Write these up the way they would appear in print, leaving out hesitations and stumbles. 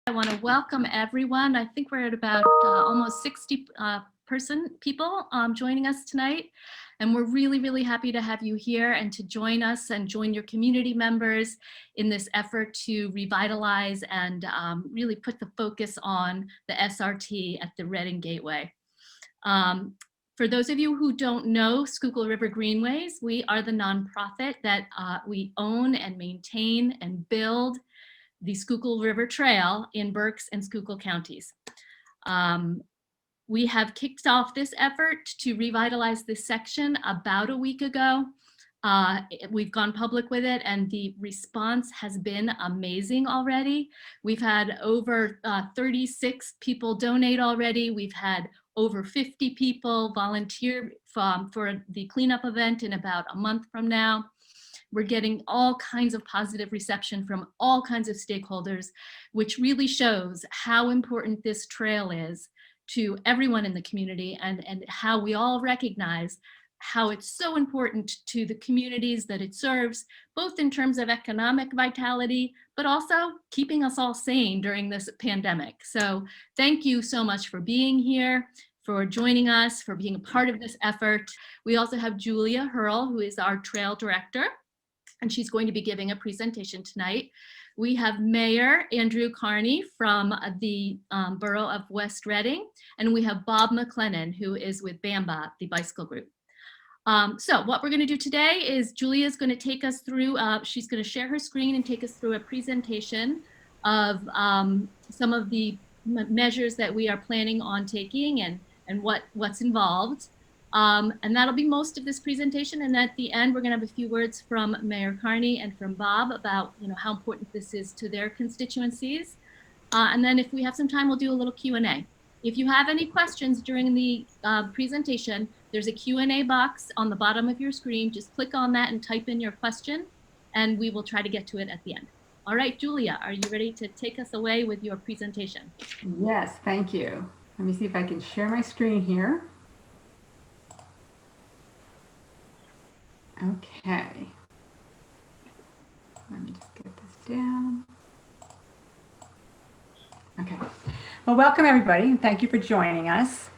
I want to welcome everyone. I think we're at about almost 60 people joining us tonight. And we're really, really happy to have you here and to join us and join your community members in this effort to revitalize and really put the focus on the SRT at the Reading Gateway. For those of you who don't know Schuylkill River Greenways, we are the nonprofit that we own and maintain and build the Schuylkill River Trail in Berks and Schuylkill counties. We have kicked off this effort to revitalize this section about a week ago. We've gone public with it and the response has been amazing already. We've had over 36 people donate already. We've had over 50 people volunteer for the cleanup event in about a month from now. We're getting all kinds of positive reception from all kinds of stakeholders, which really shows how important this trail is to everyone in the community and how we all recognize how it's so important to the communities that it serves, both in terms of economic vitality, but also keeping us all sane during this pandemic. So thank you so much for being here, for joining us, for being a part of this effort. We also have Julia Hurl, who is our trail director, and she's going to be giving a presentation tonight. We have Mayor Andrew Carney from the Borough of West Reading, and we have Bob McLennan, who is with Bamba, the bicycle group. So what we're going to do today is Julia's going to take us through, she's going to share her screen and take us through a presentation of some of the measures that we are planning on taking and what's involved. And that'll be most of this presentation. And at the end, we're going to have a few words from Mayor Carney and from Bob about how important this is to their constituencies. And then if we have some time, we'll do a little Q&A. If you have any questions during the presentation, there's a Q&A box on the bottom of your screen. Just click on that and type in your question, and we will try to get to it at the end. All right, Julia, are you ready to take us away with your presentation? Yes, thank you. Let me see if I can share my screen here. Okay. Let me just get this down. Okay. Well, welcome everybody, and thank you for joining us.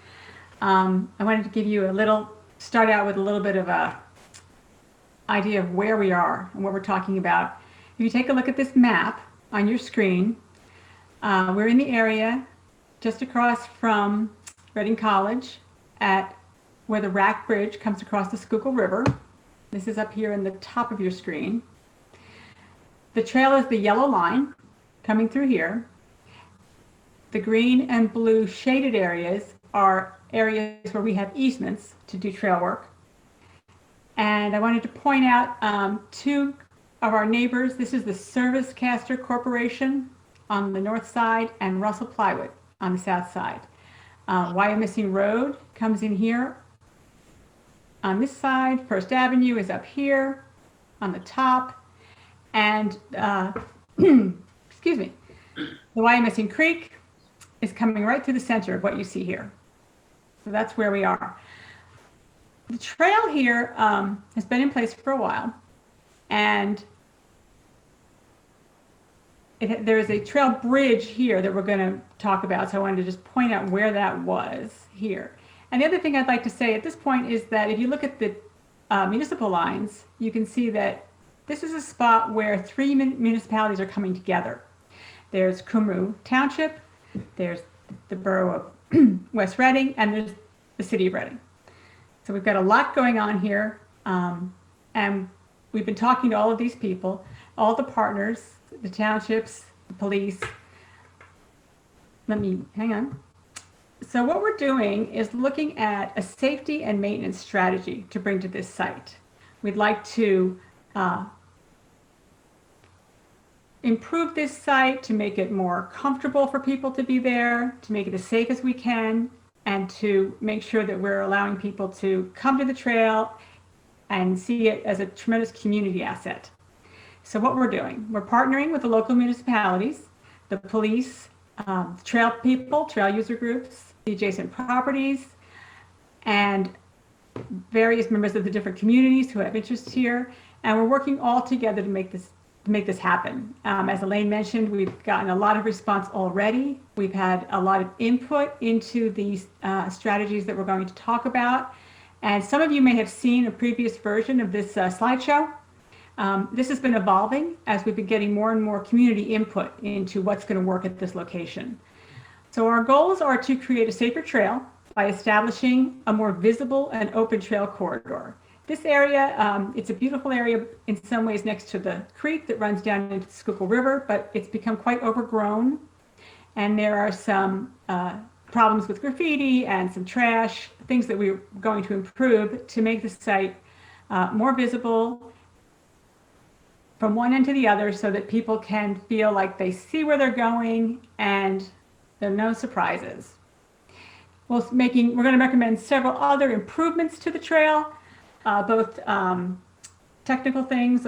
I wanted to give you start out with a little bit of a idea of where we are and what we're talking about. If you take a look at this map on your screen, we're in the area just across from Reading College at where the Rack Bridge comes across the Schuylkill River. This is up here in the top of your screen. The trail is the yellow line coming through here. The green and blue shaded areas are areas where we have easements to do trail work. And I wanted to point out two of our neighbors. This is the Service Caster Corporation on the north side and Russell Plywood on the south side. Wyomissing Road comes in here. On this side, First Avenue is up here on the top, and excuse me, the Wyomissing Creek is coming right through the center of what you see here. So that's where we are. The trail here has been in place for a while, and there is a trail bridge here that we're going to talk about, so I wanted to just point out where that was here. And the other thing I'd like to say at this point is that if you look at the municipal lines, you can see that this is a spot where three municipalities are coming together. There's Cumru Township, there's the Borough of West Reading, and there's the City of Reading. So we've got a lot going on here, and we've been talking to all of these people, all the partners, the townships, the police. Hang on. So what we're doing is looking at a safety and maintenance strategy to bring to this site. We'd like to improve this site to make it more comfortable for people to be there, to make it as safe as we can, and to make sure that we're allowing people to come to the trail and see it as a tremendous community asset. So what we're doing, we're partnering with the local municipalities, the police, trail people, trail user groups, the adjacent properties, and various members of the different communities who have interest here. And we're working all together to make this make this happen. As Elaine mentioned, we've gotten a lot of response already. We've had a lot of input into these strategies that we're going to talk about. And some of you may have seen a previous version of this slideshow. This has been evolving as we've been getting more and more community input into what's going to work at this location. So our goals are to create a safer trail by establishing a more visible and open trail corridor. This area, it's a beautiful area in some ways next to the creek that runs down into the Schuylkill River, but it's become quite overgrown. And there are some problems with graffiti and some trash, things that we're going to improve to make the site more visible from one end to the other so that people can feel like they see where they're going and there are no surprises. We're going to recommend several other improvements to the trail, both technical things,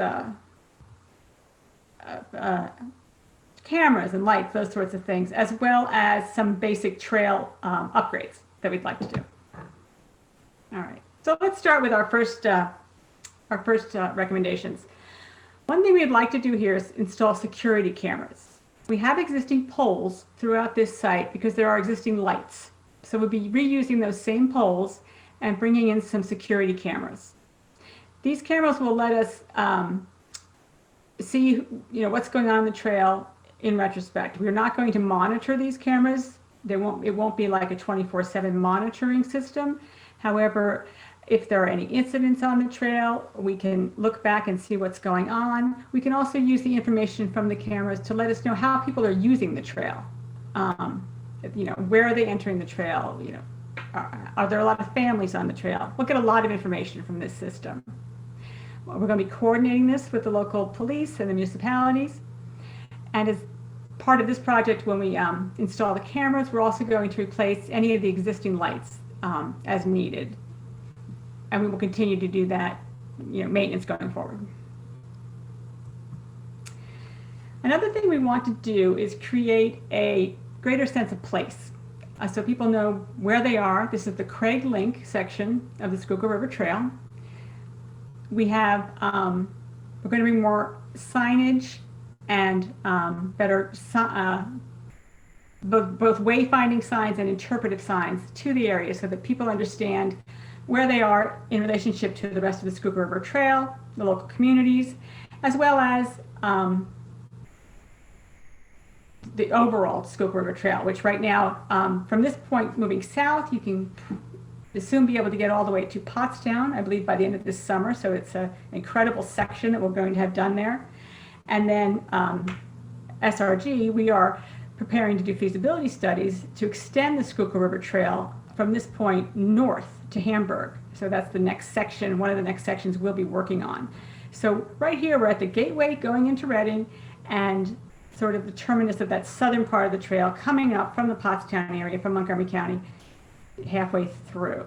cameras and lights, those sorts of things, as well as some basic trail upgrades that we'd like to do. All right, so let's start with our first recommendations. One thing we'd like to do here is install security cameras. We have existing poles throughout this site because there are existing lights. So we'll be reusing those same poles and bringing in some security cameras. These cameras will let us see, what's going on in the trail in retrospect. We're not going to monitor these cameras. It won't be like a 24/7 monitoring system. However, if there are any incidents on the trail, we can look back and see what's going on. We can also use the information from the cameras to let us know how people are using the trail. Where are they entering the trail? Are there a lot of families on the trail? We'll get a lot of information from this system. We're going to be coordinating this with the local police and the municipalities. And as part of this project, when we install the cameras, we're also going to replace any of the existing lights as needed. And we will continue to do that, maintenance going forward. Another thing we want to do is create a greater sense of place. So people know where they are. This is the Craig Link section of the Schuylkill River Trail. We have, we're going to bring more signage and better, both wayfinding signs and interpretive signs to the area so that people understand where they are in relationship to the rest of the Schuylkill River Trail, the local communities, as well as the overall Schuylkill River Trail, which right now, from this point moving south, you can soon be able to get all the way to Pottstown, I believe by the end of this summer. So it's an incredible section that we're going to have done there. And then SRG, we are preparing to do feasibility studies to extend the Schuylkill River Trail from this point north to Hamburg. So that's the next section, one of the next sections we'll be working on. So right here, we're at the gateway going into Reading and sort of the terminus of that southern part of the trail coming up from the Pottstown area, from Montgomery County, halfway through.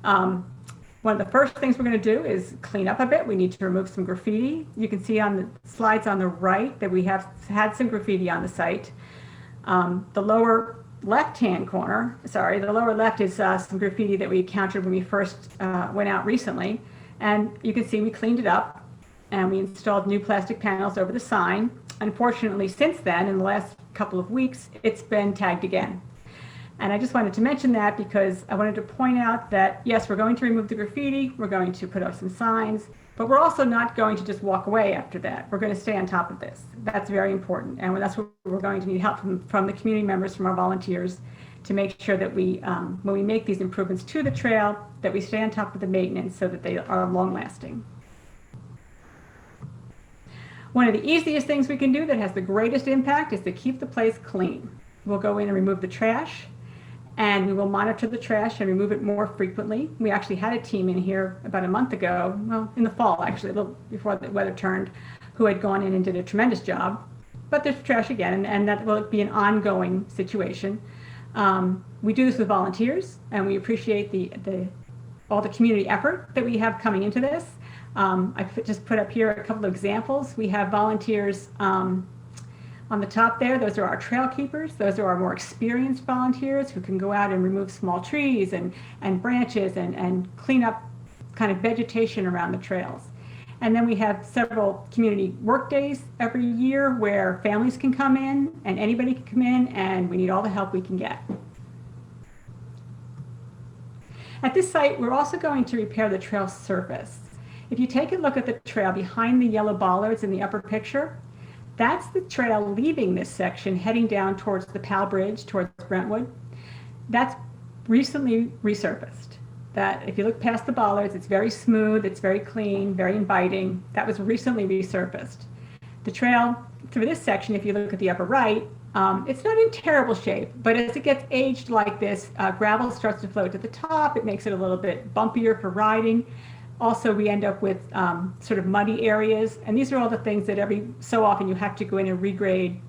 One of the first things we're going to do is clean up a bit. We need to remove some graffiti. You can see on the slides on the right that we have had some graffiti on the site. The lower left-hand corner, the lower left is some graffiti that we encountered when we first went out recently. And you can see we cleaned it up and we installed new plastic panels over the sign. Unfortunately, since then, in the last couple of weeks, it's been tagged again. And I just wanted to mention that because I wanted to point out that, yes, we're going to remove the graffiti, we're going to put up some signs, but we're also not going to just walk away after that. We're going to stay on top of this. That's very important. And that's where we're going to need help from the community members, from our volunteers, to make sure that we, when we make these improvements to the trail, that we stay on top of the maintenance so that they are long-lasting. One of the easiest things we can do that has the greatest impact is to keep the place clean. We'll go in and remove the trash, and we will monitor the trash and remove it more frequently. We actually had a team in here about a month ago, well, in the fall actually, a little before the weather turned, who had gone in and did a tremendous job. But there's trash again, and that will be an ongoing situation. We do this with volunteers, and we appreciate all the community effort that we have coming into this. I just put up here a couple of examples. We have volunteers on the top there. Those are our trail keepers. Those are our more experienced volunteers who can go out and remove small trees and branches and clean up kind of vegetation around the trails. And then we have several community work days every year where families can come in and anybody can come in, and we need all the help we can get. At this site, we're also going to repair the trail surface. If you take a look at the trail behind the yellow bollards in the upper picture, that's the trail leaving this section heading down towards the Powell Bridge, towards Brentwood. That's recently resurfaced. That if you look past the bollards, it's very smooth, it's very clean, very inviting. That was recently resurfaced. The trail through this section, if you look at the upper right, it's not in terrible shape, but as it gets aged like this, gravel starts to float to the top. It makes it a little bit bumpier for riding. Also, we end up with sort of muddy areas, and these are all the things that every so often you have to go in and regrade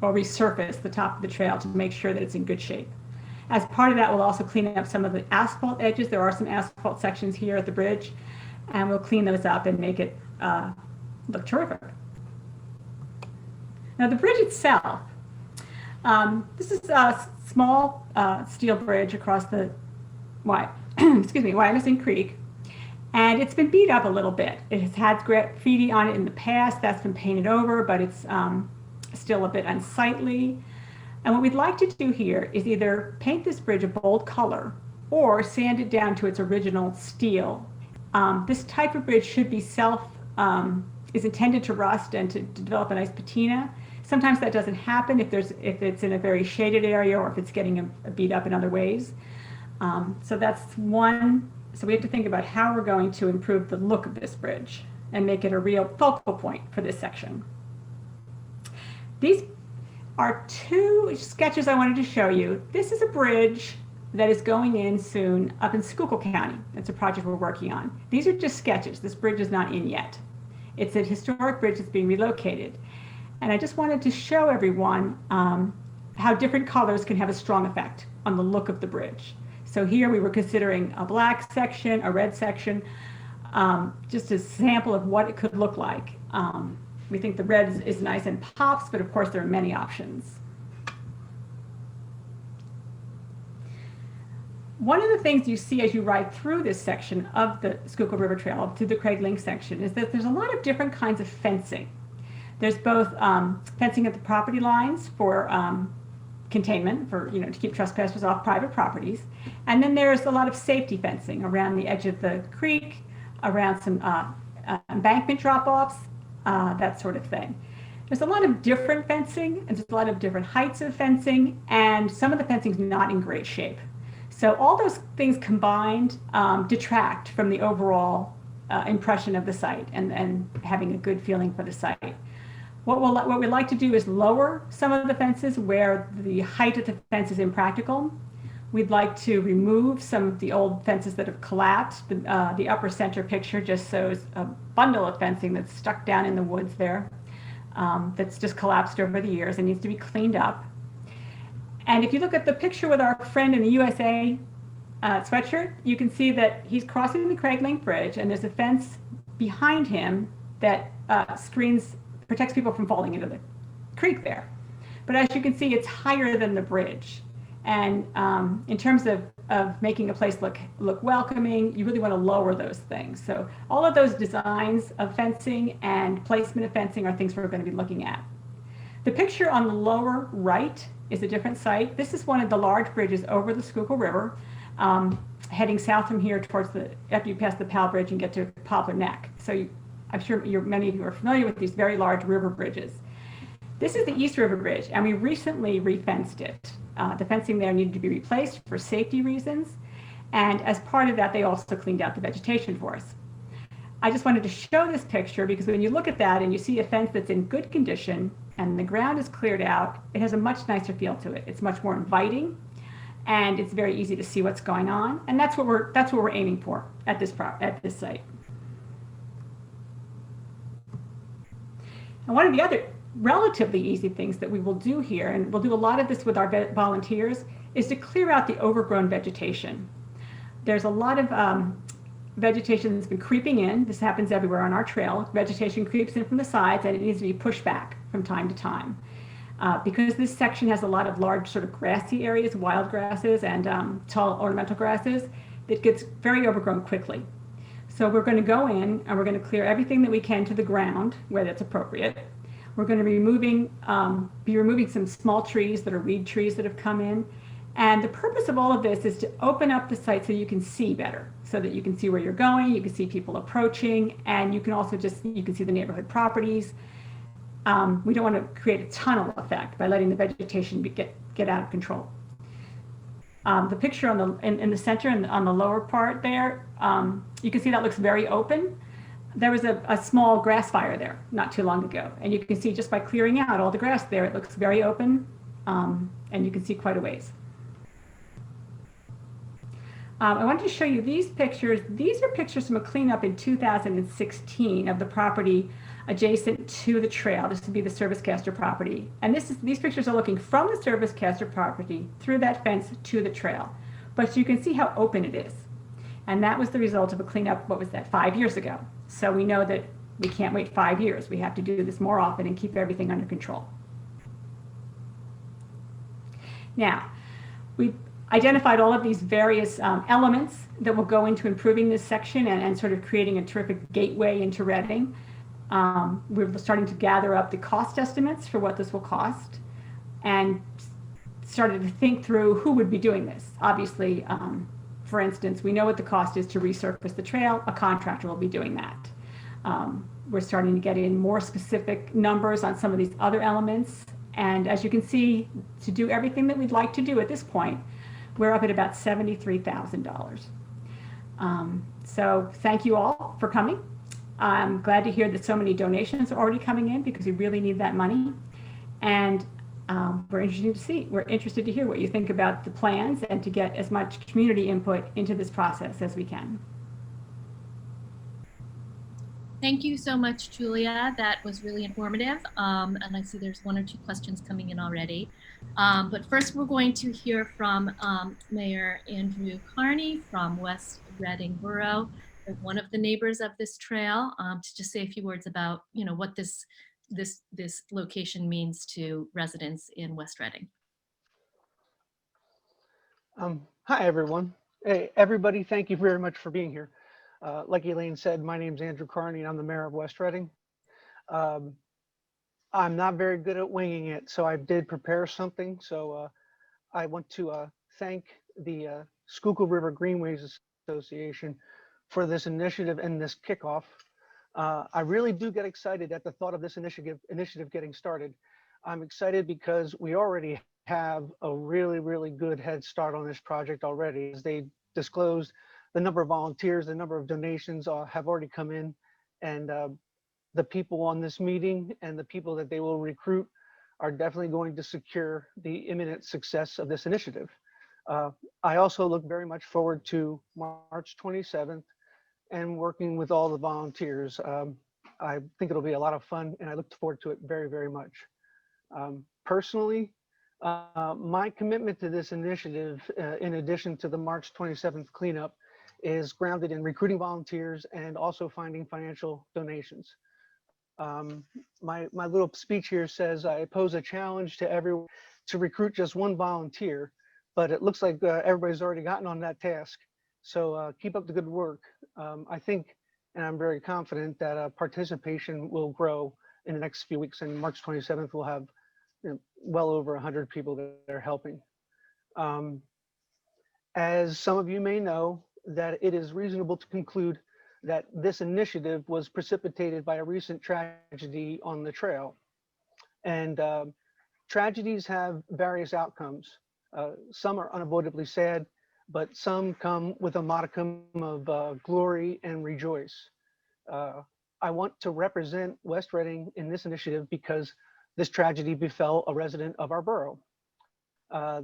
or resurface the top of the trail to make sure that it's in good shape. As part of that, we'll also clean up some of the asphalt edges. There are some asphalt sections here at the bridge, and we'll clean those up and make it look terrific. Now, the bridge itself, this is a small steel bridge across the Wyomissing Creek, and it's been beat up a little bit. It has had graffiti on it in the past. That's been painted over, but it's still a bit unsightly. And what we'd like to do here is either paint this bridge a bold color or sand it down to its original steel. This type of bridge should be is intended to rust and to develop a nice patina. Sometimes that doesn't happen if it's in a very shaded area or if it's getting beat up in other ways. So that's one. So we have to think about how we're going to improve the look of this bridge and make it a real focal point for this section. These are two sketches I wanted to show you. This is a bridge that is going in soon up in Schuylkill County. It's a project we're working on. These are just sketches. This bridge is not in yet. It's a historic bridge that's being relocated. And I just wanted to show everyone how different colors can have a strong effect on the look of the bridge. So here we were considering a black section, a red section, just a sample of what it could look like. We think the red is nice and pops, but of course there are many options. One of the things you see as you ride through this section of the Schuylkill River Trail, through the Craig Link section, is that there's a lot of different kinds of fencing. There's both fencing at the property lines for containment, to keep trespassers off private properties. And then there's a lot of safety fencing around the edge of the creek, around some embankment drop-offs, that sort of thing. There's a lot of different fencing, and there's a lot of different heights of fencing, and some of the fencing is not in great shape. So all those things combined detract from the overall impression of the site and having a good feeling for the site. What we'd like to do is lower some of the fences where the height of the fence is impractical. We'd like to remove some of the old fences that have collapsed. The upper center picture just shows a bundle of fencing that's stuck down in the woods there, that's just collapsed over the years and needs to be cleaned up. And if you look at the picture with our friend in the USA sweatshirt, you can see that he's crossing the Craig Link Bridge, and there's a fence behind him that protects people from falling into the creek there. But as you can see, it's higher than the bridge. And in terms of making a place look welcoming, you really want to lower those things. So all of those designs of fencing and placement of fencing are things we're going to be looking at. The picture on the lower right is a different site. This is one of the large bridges over the Schuylkill River, heading south from here after you pass the Powell Bridge and get to Poplar Neck. So I'm sure many of you are familiar with these very large river bridges. This is the East River Bridge, and we recently refenced it. The fencing there needed to be replaced for safety reasons, and as part of that, they also cleaned out the vegetation for us. I just wanted to show this picture because when you look at that and you see a fence that's in good condition and the ground is cleared out, it has a much nicer feel to it. It's much more inviting, and it's very easy to see what's going on, and that's what we're aiming for at this site. And one of the other relatively easy things that we will do here, and we'll do a lot of this with our volunteers, is to clear out the overgrown vegetation. There's a lot of vegetation that's been creeping in. This happens everywhere on our trail. Vegetation creeps in from the sides, and it needs to be pushed back from time to time. Because this section has a lot of large sort of grassy areas, wild grasses and tall ornamental grasses, it gets very overgrown quickly. So we're going to go in and we're going to clear everything that we can to the ground where that's appropriate. We're going to be removing some small trees that are weed trees that have come in. And the purpose of all of this is to open up the site so you can see better, so that you can see where you're going, you can see people approaching, and you can also you can see the neighborhood properties. We don't want to create a tunnel effect by letting the vegetation get out of control. The picture in the center and on the lower part there, you can see that looks very open. There was a small grass fire there not too long ago, and you can see just by clearing out all the grass there, it looks very open, and you can see quite a ways. I wanted to show you these pictures. These are pictures from a cleanup in 2016 of the property adjacent to the trail. This would be the Servicecaster property. And these pictures are looking from the Servicecaster property through that fence to the trail. But you can see how open it is. And that was the result of a cleanup, what was that, 5 years ago. So we know that we can't wait 5 years. We have to do this more often and keep everything under control. Now, we've identified all of these various elements that will go into improving this section and sort of creating a terrific gateway into Reading. We're starting to gather up the cost estimates for what this will cost and started to think through who would be doing this. Obviously, for instance, we know what the cost is to resurface the trail. A contractor will be doing that. We're starting to get in more specific numbers on some of these other elements. And as you can see, to do everything that we'd like to do at this point, we're up at about $73,000. So thank you all for coming. I'm glad to hear that so many donations are already coming in because we really need that money. And we're interested to hear what you think about the plans and to get as much community input into this process as we can. Thank you so much, Julia. That was really informative. And I see there's 1 or 2 questions coming in already. But first, we're going to hear from Mayor Andrew Carney from West Reading Borough, one of the neighbors of this trail, to just say a few words about, what this location means to residents in West Reading. Hi, everyone. Hey, everybody, thank you very much for being here. Like Elaine said, my name is Andrew Carney, and I'm the mayor of West Reading. I'm not very good at winging it, so I did prepare something. So I want to thank the Schuylkill River Greenways Association for this initiative and this kickoff. I really do get excited at the thought of this initiative getting started. I'm excited because we already have a really, really good head start on this project already. As they disclosed, the number of volunteers, the number of donations have already come in, and the people on this meeting and the people that they will recruit are definitely going to secure the imminent success of this initiative. I also look very much forward to March 27th and working with all the volunteers. I think it'll be a lot of fun, and I look forward to it very, very much. Personally, my commitment to this initiative, in addition to the March 27th cleanup, is grounded in recruiting volunteers and also finding financial donations. My little speech here says I pose a challenge to everyone to recruit just 1 volunteer, but it looks like everybody's already gotten on that task. So keep up the good work. I think, and I'm very confident that participation will grow in the next few weeks, and March 27th we'll have well over 100 people that are helping. As some of you may know, that it is reasonable to conclude that this initiative was precipitated by a recent tragedy on the trail. And tragedies have various outcomes. Some are unavoidably sad, but some come with a modicum of glory and rejoice. I want to represent West Reading in this initiative because this tragedy befell a resident of our borough.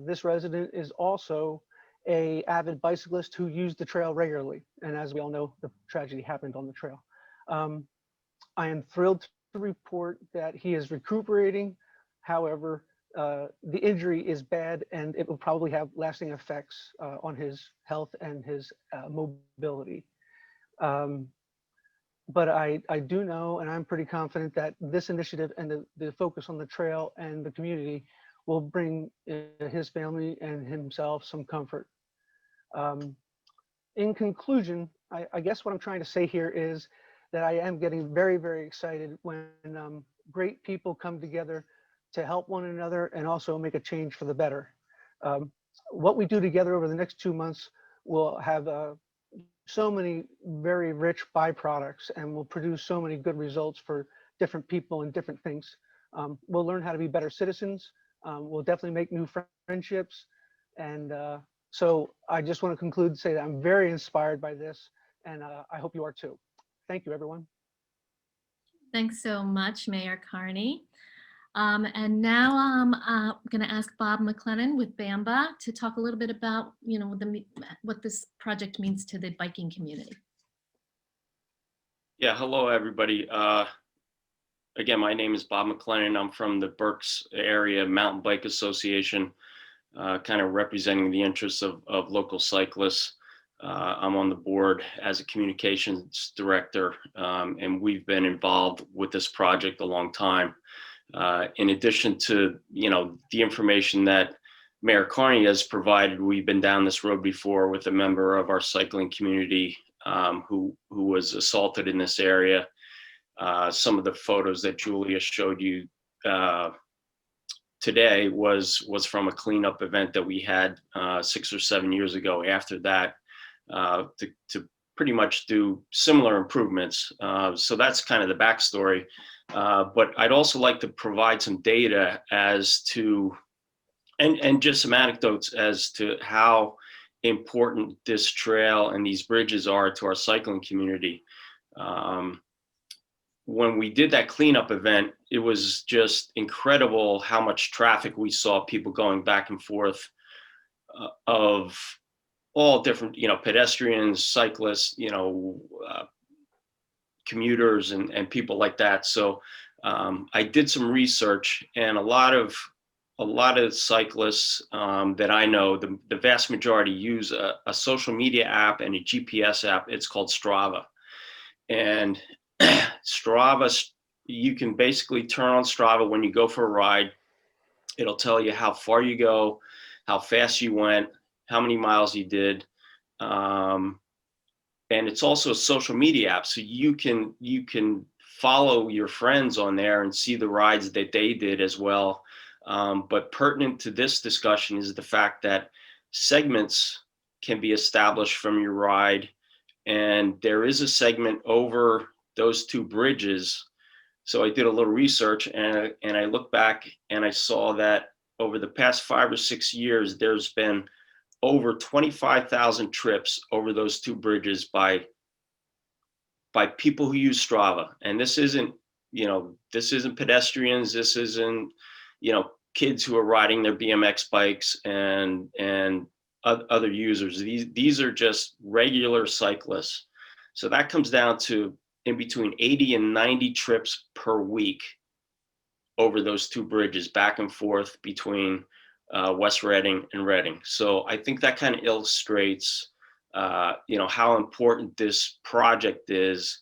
This resident is also an avid bicyclist who used the trail regularly. And as we all know, the tragedy happened on the trail. I am thrilled to report that he is recuperating. However, the injury is bad and it will probably have lasting effects on his health and his mobility. But I do know, and I'm pretty confident that this initiative and the focus on the trail and the community will bring his family and himself some comfort. In conclusion, I guess what I'm trying to say here is that I am getting very, very excited when great people come together to help one another and also make a change for the better. Um, what we do together over the next 2 months will have so many very rich byproducts and will produce so many good results for different people and different things. We'll learn how to be better citizens. We'll definitely make new friendships. And so I just want to conclude and say that I'm very inspired by this, and I hope you are too. Thank you, everyone. Thanks so much, Mayor Carney. And now I'm going to ask Bob McLennan with Bamba to talk a little bit about, what this project means to the biking community. Yeah, hello, everybody. Again, my name is Bob McLennan. I'm from the Berks Area Mountain Bike Association, kind of representing the interests of local cyclists. I'm on the board as a communications director, and we've been involved with this project a long time. In addition to, the information that Mayor Carney has provided, we've been down this road before with a member of our cycling community who was assaulted in this area. Some of the photos that Julia showed you today was from a cleanup event that we had 6 or 7 years ago. After that, to pretty much do similar improvements. So that's kind of the backstory. But I'd also like to provide some data as to, and just some anecdotes as to how important this trail and these bridges are to our cycling community. When we did that cleanup event, it was just incredible how much traffic we saw, people going back and forth of all different, pedestrians, cyclists, commuters and people like that. So I did some research, and a lot of cyclists that I know, the vast majority use a social media app and a GPS app. It's called Strava. And Strava, you can basically turn on Strava when you go for a ride. It'll tell you how far you go, how fast you went, how many miles you did. And it's also a social media app. So you can follow your friends on there and see the rides that they did as well. But pertinent to this discussion is the fact that segments can be established from your ride. And there is a segment over those two bridges. So I did a little research, and I looked back and I saw that over the past 5 or 6 years, there's been over 25,000 trips over those two bridges by people who use Strava. And this isn't pedestrians. This isn't, kids who are riding their BMX bikes and other users. These are just regular cyclists. So that comes down to in between 80 and 90 trips per week over those two bridges, back and forth between West Reading and Reading. So I think that kind of illustrates, how important this project is.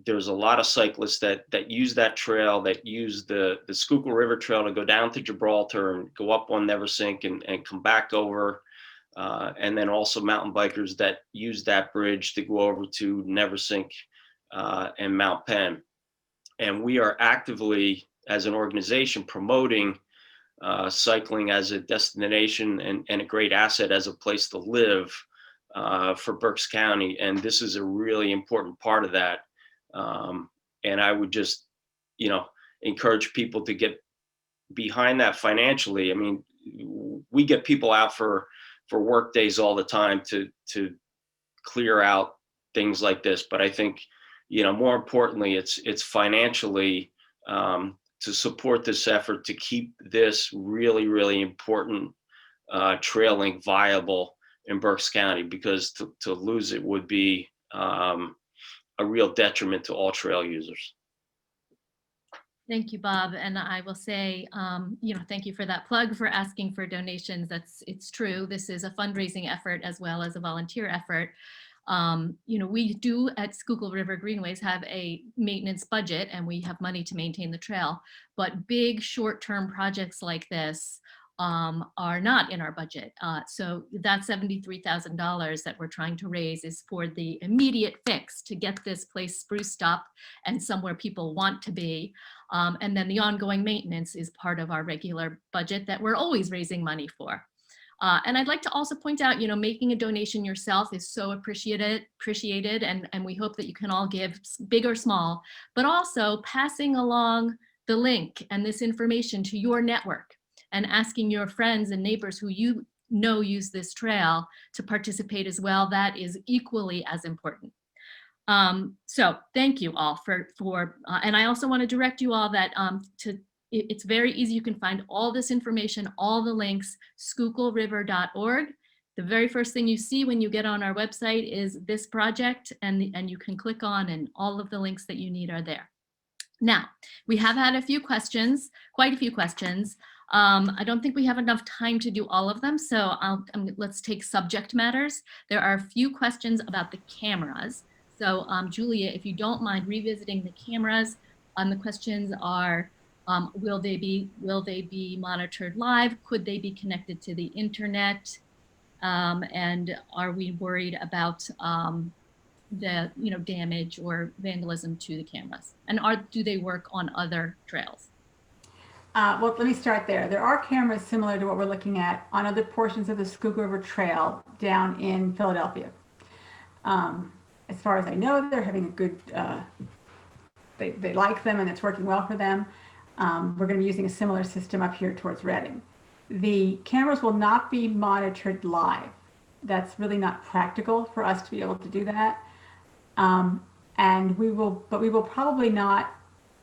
There's a lot of cyclists that use that trail, that use the Schuylkill River Trail to go down to Gibraltar and go up on Neversink and come back over. And then also mountain bikers that use that bridge to go over to Neversink and Mount Penn. And we are actively, as an organization, promoting cycling as a destination and a great asset as a place to live for Berks County. And this is a really important part of that. And I would just, encourage people to get behind that financially. I mean, we get people out for work days all the time to clear out things like this. But I think, more importantly, it's financially to support this effort to keep this really, really important trail link viable in Berks County, because to lose it would be a real detriment to all trail users. Thank you, Bob. And I will say, thank you for that plug, for asking for donations. It's true. This is a fundraising effort as well as a volunteer effort. We do at Schuylkill River Greenways have a maintenance budget, and we have money to maintain the trail. But big short-term projects like this are not in our budget. So that $73,000 that we're trying to raise is for the immediate fix to get this place spruced up and somewhere people want to be. And then the ongoing maintenance is part of our regular budget that we're always raising money for. And I'd like to also point out, making a donation yourself is so appreciated, and we hope that you can all give, big or small, but also passing along the link and this information to your network and asking your friends and neighbors who you know use this trail to participate as well. That is equally as important. So thank you all and I also want to direct you all that it's very easy. You can find all this information, all the links, schuylkillriver.org. The very first thing you see when you get on our website is this project, and you can click on, and all of the links that you need are there. Now, we have had a few questions, quite a few questions. I don't think we have enough time to do all of them, so let's take subject matters. There are a few questions about the cameras. So Julia, if you don't mind revisiting the cameras, the questions are, will they be monitored live? Could they be connected to the internet? And are we worried about the damage or vandalism to the cameras? And do they work on other trails? Well, let me start there. There are cameras similar to what we're looking at on other portions of the Schuylkill River Trail down in Philadelphia. As far as I know, they're having a good, they like them and it's working well for them. We're going to be using a similar system up here towards Reading. The cameras will not be monitored live. That's really not practical for us to be able to do that. And we will probably not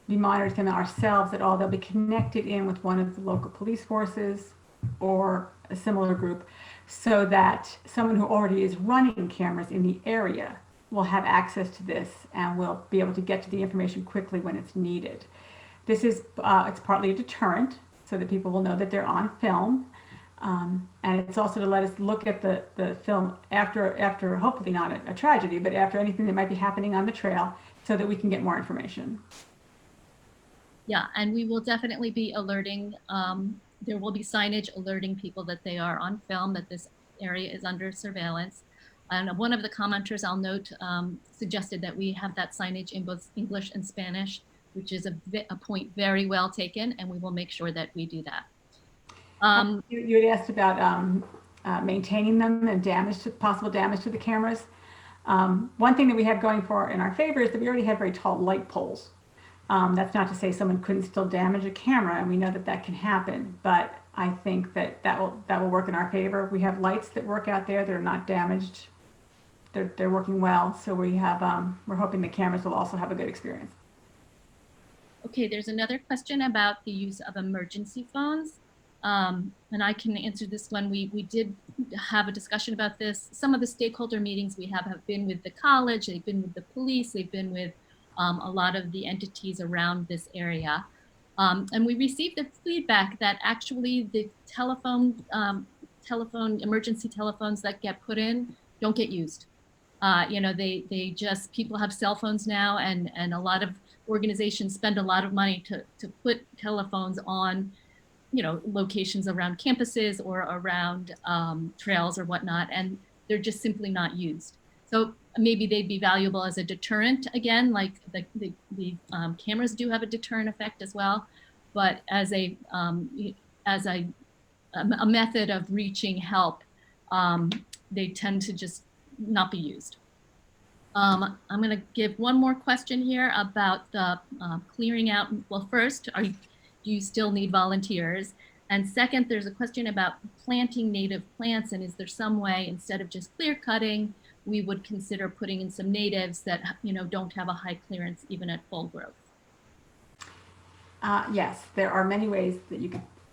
be monitoring them ourselves at all. They'll be connected in with one of the local police forces or a similar group, so that someone who already is running cameras in the area will have access to this and will be able to get to the information quickly when it's needed. This is, it's partly a deterrent so that people will know that they're on film. And it's also to let us look at the film after hopefully not a tragedy, but after anything that might be happening on the trail, so that we can get more information. Yeah, and we will definitely be alerting, there will be signage alerting people that they are on film, that this area is under surveillance. And one of the commenters, I'll note, suggested that we have that signage in both English and Spanish, which is a point very well taken, and we will make sure that we do that. You had asked about maintaining them and possible damage to the cameras. One thing that we have going for in our favor is that we already have very tall light poles. That's not to say someone couldn't still damage a camera, and we know that can happen, but I think that will work in our favor. We have lights that work out there that are not damaged. They're working well, so we're hoping the cameras will also have a good experience. Okay, there's another question about the use of emergency phones. And I can answer this one. We did have a discussion about this. Some of the stakeholder meetings we have been with the college, they've been with the police, they've been with a lot of the entities around this area. And we received the feedback that actually the emergency telephones that get put in don't get used. People have cell phones now, and a lot of organizations spend a lot of money to put telephones on locations around campuses or around trails or whatnot, and they're just simply not used. So maybe they'd be valuable as a deterrent, again, like the cameras do have a deterrent effect as well, but as a method of reaching help, they tend to just not be used. I'm going to give one more question here about the clearing out. Well, first, do you still need volunteers? And second, there's a question about planting native plants, and is there some way, instead of just clear cutting, we would consider putting in some natives that don't have a high clearance even at full growth? Yes, there are many ways that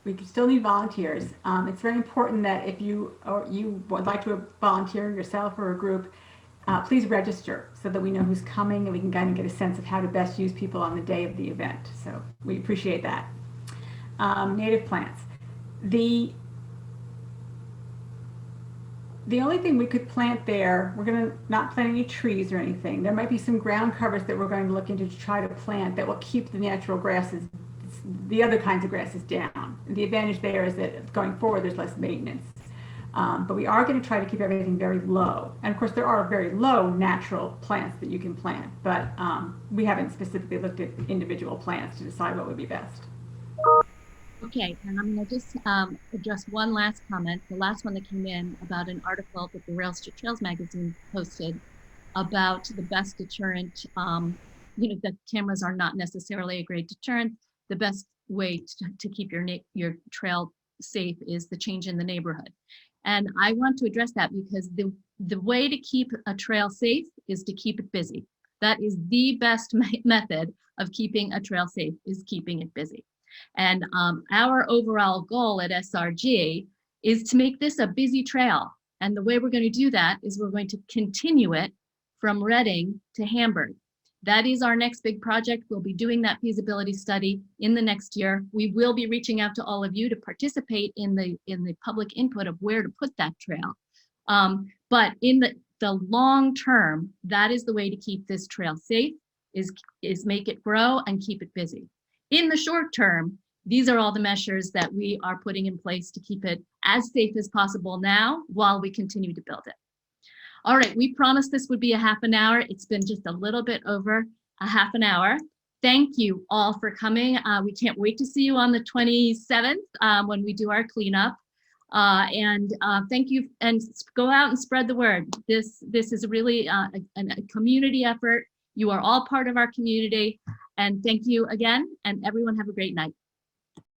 we could still need volunteers. It's very important that if you would like to volunteer yourself or a group, please register so that we know who's coming and we can kind of get a sense of how to best use people on the day of the event. So we appreciate that. Native plants. The only thing we could plant there, we're going to not plant any trees or anything. There might be some ground covers that we're going to look into to try to plant that will keep the natural grasses the other kinds of grass is down. The advantage there is that going forward, there's less maintenance. But we are going to try to keep everything very low. And of course, there are very low natural plants that you can plant, but we haven't specifically looked at individual plants to decide what would be best. Okay, and I'm going to just address one last comment, the last one that came in about an article that the Rails to Trails magazine posted about the best deterrent. That cameras are not necessarily a great deterrent. The best way to keep your trail safe is the change in the neighborhood. And I want to address that because the way to keep a trail safe is to keep it busy. That is the best method of keeping a trail safe, is keeping it busy. And our overall goal at SRG is to make this a busy trail. And the way we're going to do that is we're going to continue it from Reading to Hamburg. That is our next big project. We'll be doing that feasibility study in the next year. We will be reaching out to all of you to participate in the public input of where to put that trail. But in the long term, that is the way to keep this trail safe, is make it grow and keep it busy. In the short term, these are all the measures that we are putting in place to keep it as safe as possible now while we continue to build it. All right, we promised this would be a half an hour. It's been just a little bit over a half an hour. Thank you all for coming. We can't wait to see you on the 27th when we do our cleanup. Thank you, and go out and spread the word. This is really a community effort. You are all part of our community. And thank you again, and everyone have a great night.